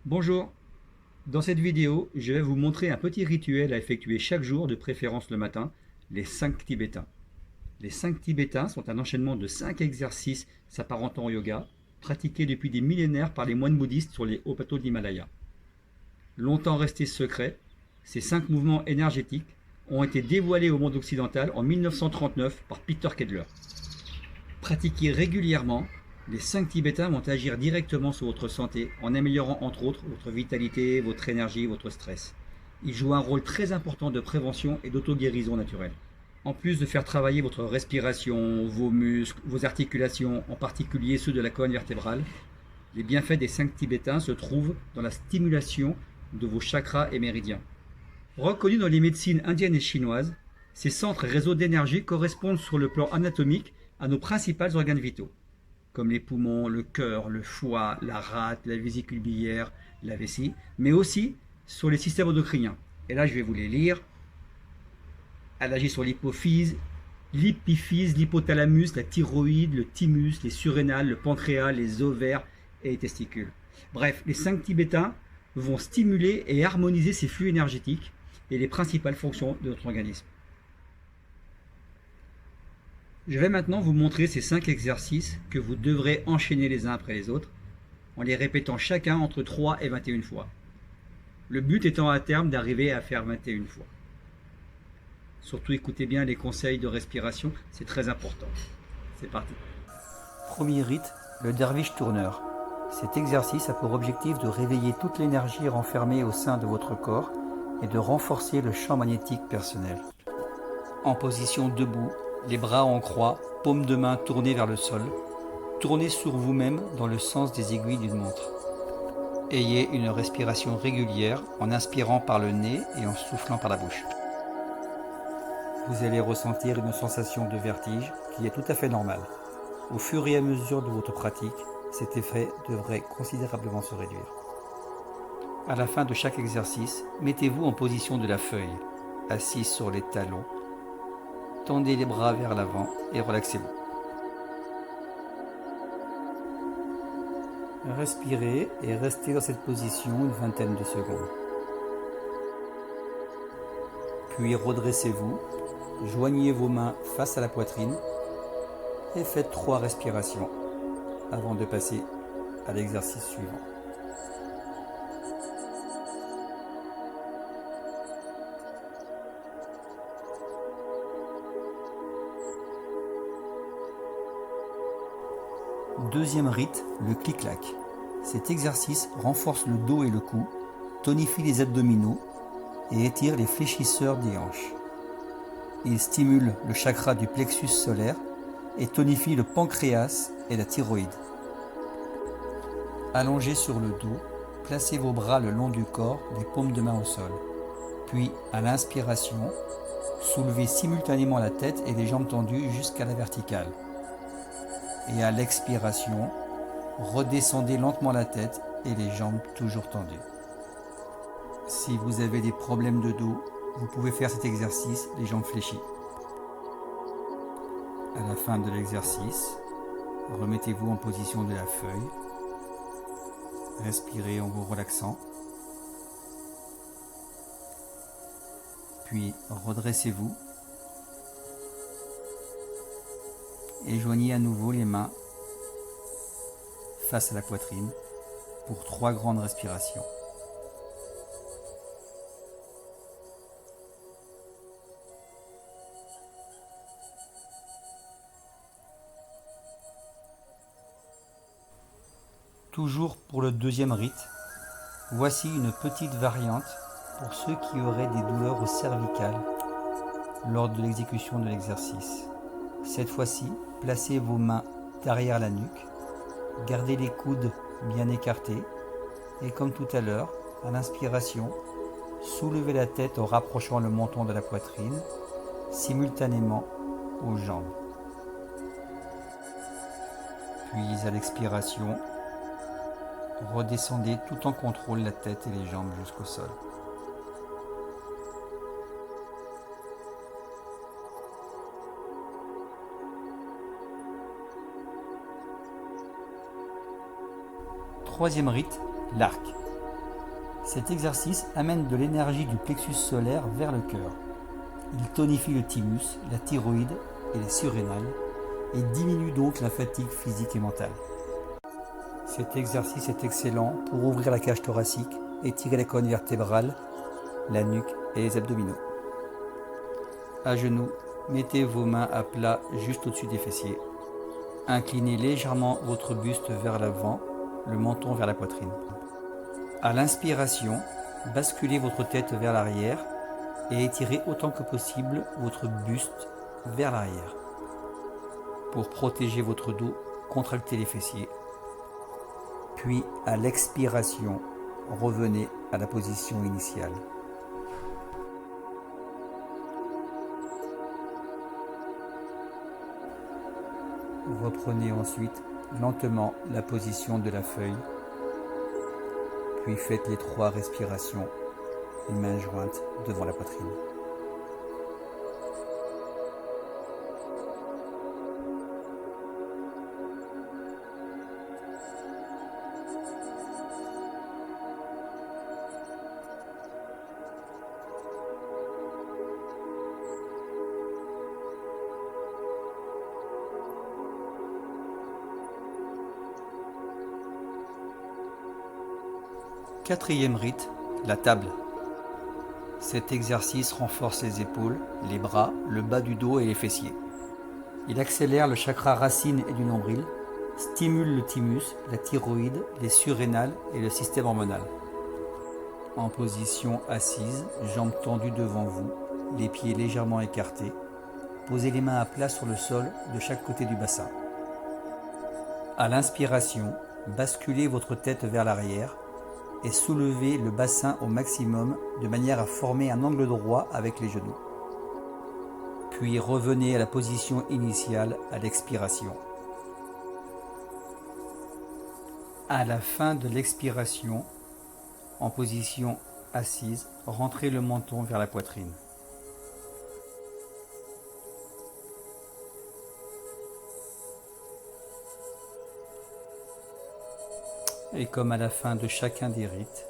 Bonjour, dans cette vidéo, je vais vous montrer un petit rituel à effectuer chaque jour, de préférence le matin, les 5 tibétains. Les 5 tibétains sont un enchaînement de 5 exercices s'apparentant au yoga, pratiqués depuis des millénaires par les moines bouddhistes sur les hauts plateaux de l'Himalaya. Longtemps restés secrets, ces 5 mouvements énergétiques ont été dévoilés au monde occidental en 1939 par Peter Kedler. Pratiqués régulièrement, les 5 tibétains vont agir directement sur votre santé en améliorant entre autres votre vitalité, votre énergie, votre stress. Ils jouent un rôle très important de prévention et d'auto-guérison naturelle. En plus de faire travailler votre respiration, vos muscles, vos articulations, en particulier ceux de la colonne vertébrale, les bienfaits des 5 tibétains se trouvent dans la stimulation de vos chakras et méridiens. Reconnus dans les médecines indiennes et chinoises, ces centres et réseaux d'énergie correspondent sur le plan anatomique à nos principaux organes vitaux, comme les poumons, le cœur, le foie, la rate, la vésicule biliaire, la vessie, mais aussi sur les systèmes endocriniens. Et là, je vais vous les lire. Elle agit sur l'hypophyse, l'épiphyse, l'hypothalamus, la thyroïde, le thymus, les surrénales, le pancréas, les ovaires et les testicules. Bref, les 5 tibétains vont stimuler et harmoniser ces flux énergétiques et les principales fonctions de notre organisme. Je vais maintenant vous montrer ces 5 exercices que vous devrez enchaîner les uns après les autres, en les répétant chacun entre 3 et 21 fois. Le but étant à terme d'arriver à faire 21 fois. Surtout écoutez bien les conseils de respiration, c'est très important. C'est parti. Premier rite, le derviche tourneur. Cet exercice a pour objectif de réveiller toute l'énergie renfermée au sein de votre corps et de renforcer le champ magnétique personnel. En position debout, les bras en croix, paumes de main tournées vers le sol, tournez sur vous-même dans le sens des aiguilles d'une montre. Ayez une respiration régulière en inspirant par le nez et en soufflant par la bouche. Vous allez ressentir une sensation de vertige qui est tout à fait normale. Au fur et à mesure de votre pratique, cet effet devrait considérablement se réduire. À la fin de chaque exercice, mettez-vous en position de la feuille, assis sur les talons. Tendez les bras vers l'avant et relaxez-vous. Respirez et restez dans cette position une vingtaine de secondes. Puis redressez-vous, joignez vos mains face à la poitrine et faites 3 respirations avant de passer à l'exercice suivant. Deuxième rite, le clic-clac. Cet exercice renforce le dos et le cou, tonifie les abdominaux et étire les fléchisseurs des hanches. Il stimule le chakra du plexus solaire et tonifie le pancréas et la thyroïde. Allongé sur le dos, placez vos bras le long du corps, les paumes de main au sol. Puis, à l'inspiration, soulevez simultanément la tête et les jambes tendues jusqu'à la verticale. Et à l'expiration, redescendez lentement la tête et les jambes toujours tendues. Si vous avez des problèmes de dos, vous pouvez faire cet exercice les jambes fléchies. À la fin de l'exercice, remettez-vous en position de la feuille. Respirez en vous relaxant. Puis redressez-vous. Et joignez à nouveau les mains face à la poitrine pour 3 grandes respirations. Toujours pour le deuxième rite, voici une petite variante pour ceux qui auraient des douleurs au cervical lors de l'exécution de l'exercice. Cette fois-ci, placez vos mains derrière la nuque, gardez les coudes bien écartés et comme tout à l'heure, à l'inspiration, soulevez la tête en rapprochant le menton de la poitrine, simultanément aux jambes. Puis à l'expiration, redescendez tout en contrôle la tête et les jambes jusqu'au sol. Troisième rite, l'arc. Cet exercice amène de l'énergie du plexus solaire vers le cœur. Il tonifie le thymus, la thyroïde et les surrénales et diminue donc la fatigue physique et mentale. Cet exercice est excellent pour ouvrir la cage thoracique, étirer la colonne vertébrale, la nuque et les abdominaux. À genoux, mettez vos mains à plat juste au-dessus des fessiers. Inclinez légèrement votre buste vers l'avant, le menton vers la poitrine. À l'inspiration, basculez votre tête vers l'arrière et étirez autant que possible votre buste vers l'arrière. Pour protéger votre dos, contractez les fessiers. Puis, à l'expiration, revenez à la position initiale. Reprenez ensuite lentement la position de la feuille, puis faites les 3 respirations, les mains jointes devant la poitrine. Quatrième rite, la table. Cet exercice renforce les épaules, les bras, le bas du dos et les fessiers. Il accélère le chakra racine et du nombril, stimule le thymus, la thyroïde, les surrénales et le système hormonal. En position assise, jambes tendues devant vous, les pieds légèrement écartés, posez les mains à plat sur le sol de chaque côté du bassin. À l'inspiration, basculez votre tête vers l'arrière et soulevez le bassin au maximum de manière à former un angle droit avec les genoux. Puis revenez à la position initiale à l'expiration. À la fin de l'expiration, en position assise, rentrez le menton vers la poitrine. Et comme à la fin de chacun des rites,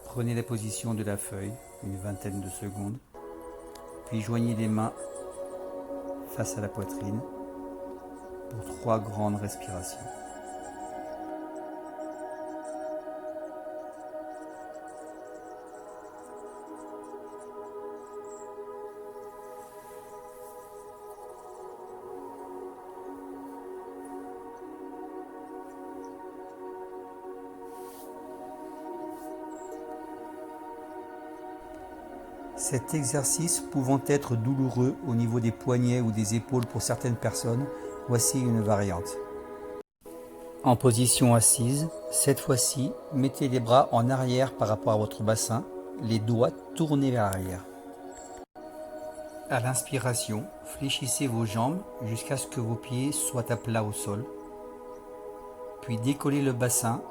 prenez la position de la feuille, une vingtaine de secondes, puis joignez les mains face à la poitrine pour 3 grandes respirations. Cet exercice pouvant être douloureux au niveau des poignets ou des épaules pour certaines personnes, voici une variante. En position assise, cette fois-ci, mettez les bras en arrière par rapport à votre bassin, les doigts tournés vers l'arrière. À l'inspiration, fléchissez vos jambes jusqu'à ce que vos pieds soient à plat au sol, puis décollez le bassin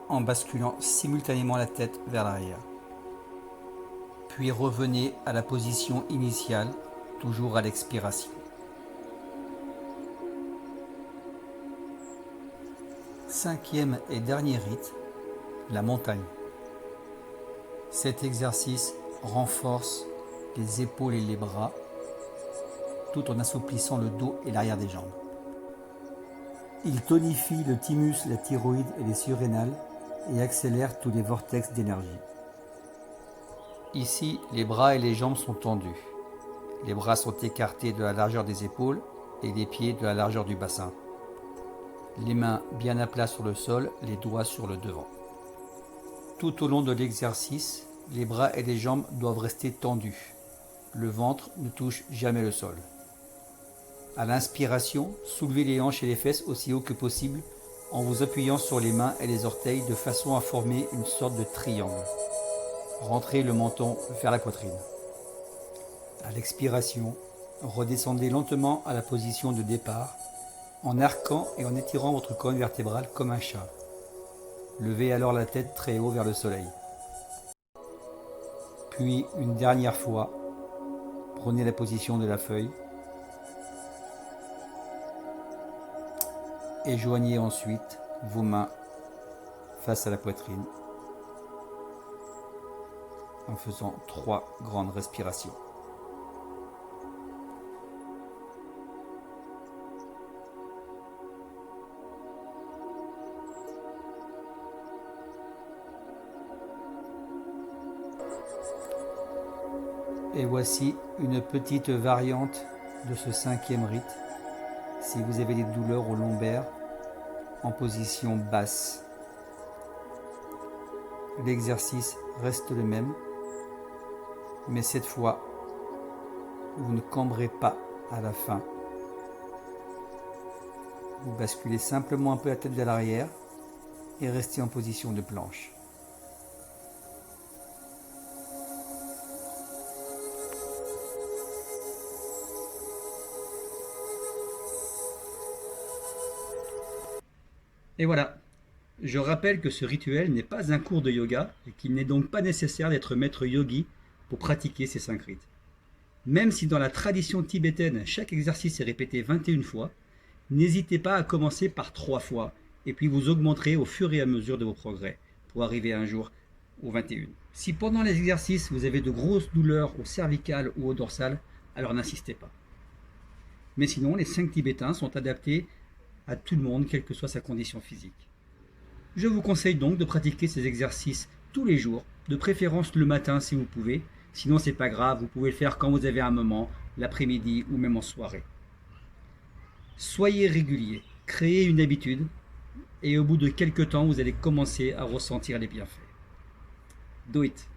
en basculant simultanément la tête vers l'arrière. Puis revenez à la position initiale, toujours à l'expiration. Cinquième et dernier rite, la montagne. Cet exercice renforce les épaules et les bras, tout en assouplissant le dos et l'arrière des jambes. Il tonifie le thymus, la thyroïde et les surrénales et accélère tous les vortex d'énergie. Ici, les bras et les jambes sont tendus. Les bras sont écartés de la largeur des épaules et les pieds de la largeur du bassin. Les mains bien à plat sur le sol, les doigts sur le devant. Tout au long de l'exercice, les bras et les jambes doivent rester tendus. Le ventre ne touche jamais le sol. À l'inspiration, soulevez les hanches et les fesses aussi haut que possible en vous appuyant sur les mains et les orteils de façon à former une sorte de triangle. Rentrez le menton vers la poitrine. À l'expiration, redescendez lentement à la position de départ en arquant et en étirant votre colonne vertébrale comme un chat. Levez alors la tête très haut vers le soleil. Puis, une dernière fois, prenez la position de la feuille et joignez ensuite vos mains face à la poitrine en faisant 3 grandes respirations. Et voici une petite variante de ce 5e rite. Si vous avez des douleurs au lombaire, en position basse. L'exercice reste le même, mais cette fois, vous ne cambrez pas à la fin. Vous basculez simplement un peu la tête vers l'arrière et restez en position de planche. Et voilà. Je rappelle que ce rituel n'est pas un cours de yoga et qu'il n'est donc pas nécessaire d'être maître yogi pour pratiquer ces 5 rites. Même si dans la tradition tibétaine, chaque exercice est répété 21 fois, n'hésitez pas à commencer par 3 fois et puis vous augmenterez au fur et à mesure de vos progrès pour arriver un jour aux 21. Si pendant les exercices vous avez de grosses douleurs au cervical ou au dorsal, alors n'insistez pas. Mais sinon, les 5 tibétains sont adaptés à tout le monde, quelle que soit sa condition physique. Je vous conseille donc de pratiquer ces exercices tous les jours, de préférence le matin si vous pouvez. Sinon, c'est pas grave, vous pouvez le faire quand vous avez un moment, l'après-midi ou même en soirée. Soyez régulier, créez une habitude et au bout de quelques temps, vous allez commencer à ressentir les bienfaits. Do it!